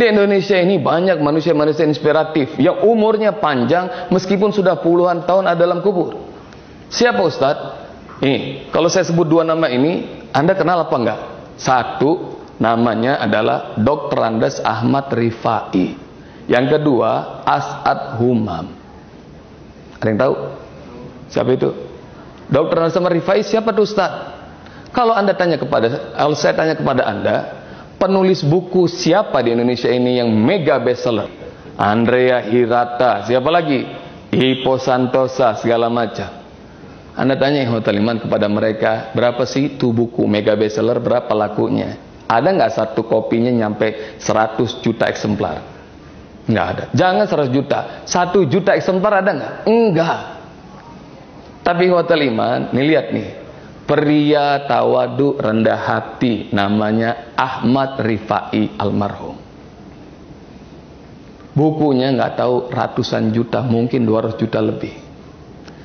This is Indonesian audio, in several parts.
Di Indonesia ini banyak manusia-manusia inspiratif yang umurnya panjang meskipun sudah puluhan tahun ada dalam kubur. Siapa Ustadz? Ini, kalau saya sebut dua nama ini, Anda kenal apa enggak? Satu, namanya adalah Dr. Andes Ahmad Rifai. Yang kedua, As'ad Humam. Ada yang tahu? Siapa itu? Dr. Andes Ahmad Rifai siapa tuh Ustadz? Kalau saya tanya kepada Anda, penulis buku siapa di Indonesia ini yang mega bestseller? Andrea Hirata, siapa lagi? Ipo Santosa, segala macam. Anda tanya Hotel Iman kepada mereka, berapa sih tuh buku mega bestseller, berapa lakunya? Ada nggak satu kopinya nyampe 100 juta eksemplar? Nggak ada. Jangan 100 juta, 1 juta eksemplar ada nggak? Enggak. Tapi Hotel Iman, nih lihat nih, pria tawadu rendah hati, namanya Ahmad Rifai almarhum. Bukunya nggak tahu ratusan juta, mungkin 200 juta lebih.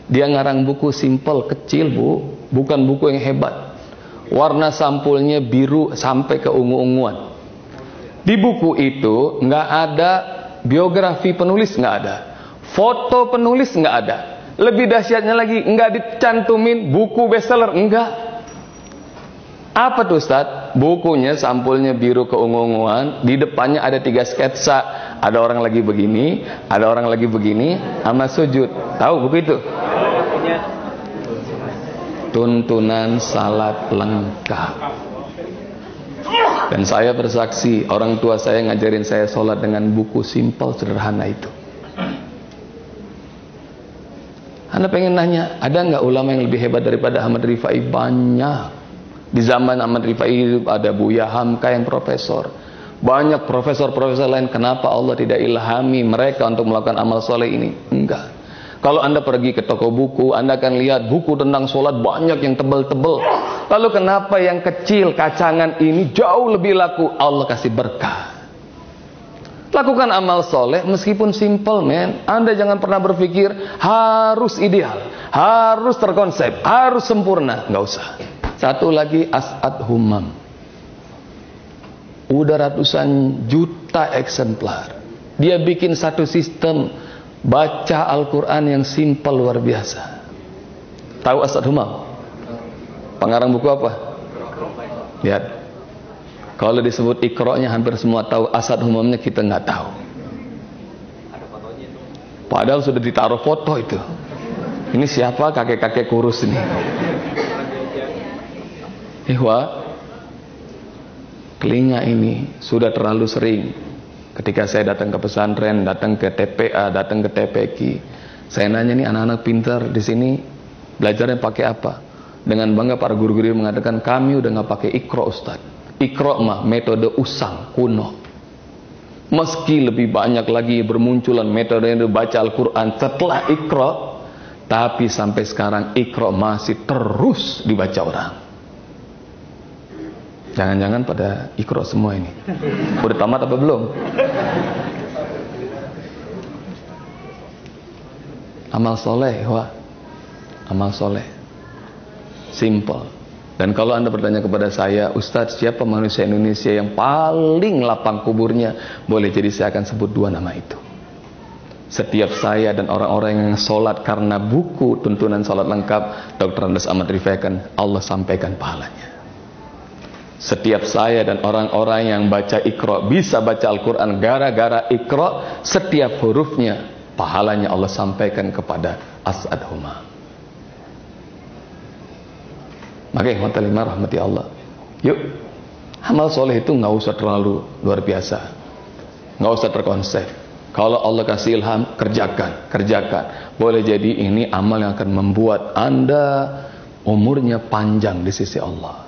Dia ngarang buku simple, kecil bu, bukan buku yang hebat. Warna sampulnya biru sampai ke ungu-unguan. Di buku itu nggak ada biografi penulis, nggak ada. Foto penulis nggak ada. Lebih dahsyatnya lagi, nggak dicantumin buku bestseller, enggak. Apa tuh Ustaz? Bukunya sampulnya biru keungu-unguan, di depannya ada 3 sketsa. Ada orang lagi begini, ada orang lagi begini, sama sujud. Tahu buku itu? Tuntunan salat lengkap. Dan saya bersaksi, orang tua saya ngajarin saya sholat dengan buku simpel sederhana itu. Anda pengen nanya, ada nggak ulama yang lebih hebat daripada Ahmad Rifai? Banyak. Di zaman Ahmad Rifai ada Buya Hamka yang profesor. Banyak profesor-profesor lain. Kenapa Allah tidak ilhami mereka untuk melakukan amal soleh ini? Enggak. Kalau Anda pergi ke toko buku, Anda akan lihat buku tentang sholat banyak yang tebel-tebel. Lalu kenapa yang kecil, kacangan ini jauh lebih laku? Allah kasih berkah. Lakukan amal soleh meskipun simple, men. Anda jangan pernah berpikir harus ideal, harus terkonsep, harus sempurna. Nggak usah. Satu lagi, As'ad Humam. Udah ratusan juta eksemplar. Dia bikin satu sistem baca Al-Quran yang simpel luar biasa. Tahu As'ad Humam? Pengarang buku apa? Lihat. Kalau disebut Iqra-nya hampir semua tahu, As'ad Humamnya kita nggak tahu. Padahal sudah ditaruh foto itu. Ini siapa kakek-kakek kurus ini? Ihwa, telinga ini sudah terlalu sering. Ketika saya datang ke pesantren, datang ke TPA, datang ke TPQ, saya nanya nih anak-anak pintar di sini belajarnya pakai apa? Dengan bangga para guru-guru mengatakan kami udah nggak pakai Iqra Ustaz. Iqra mah metode usang kuno. Meski lebih banyak lagi bermunculan metode yang baca Al-Quran setelah Iqra, tapi sampai sekarang Iqra masih terus dibaca orang. Jangan-jangan pada Iqra semua ini. Udah tamat apa belum? Amal soleh, wah. Amal soleh. Simple. Dan kalau Anda bertanya kepada saya, Ustadz, siapa manusia Indonesia yang paling lapang kuburnya? Boleh jadi saya akan sebut 2 nama itu. Setiap saya dan orang-orang yang sholat karena buku tuntunan sholat lengkap Dr. Andes Ahmad Rifai, Allah sampaikan pahalanya. Setiap saya dan orang-orang yang baca Iqra, bisa baca Al-Quran gara-gara Iqra, setiap hurufnya pahalanya Allah sampaikan kepada As'ad Humam. Makanya rahmati Allah. Yuk, amal soleh itu nggak usah terlalu luar biasa, nggak usah terkonsep. Kalau Allah kasih ilham, kerjakan. Boleh jadi ini amal yang akan membuat Anda umurnya panjang di sisi Allah.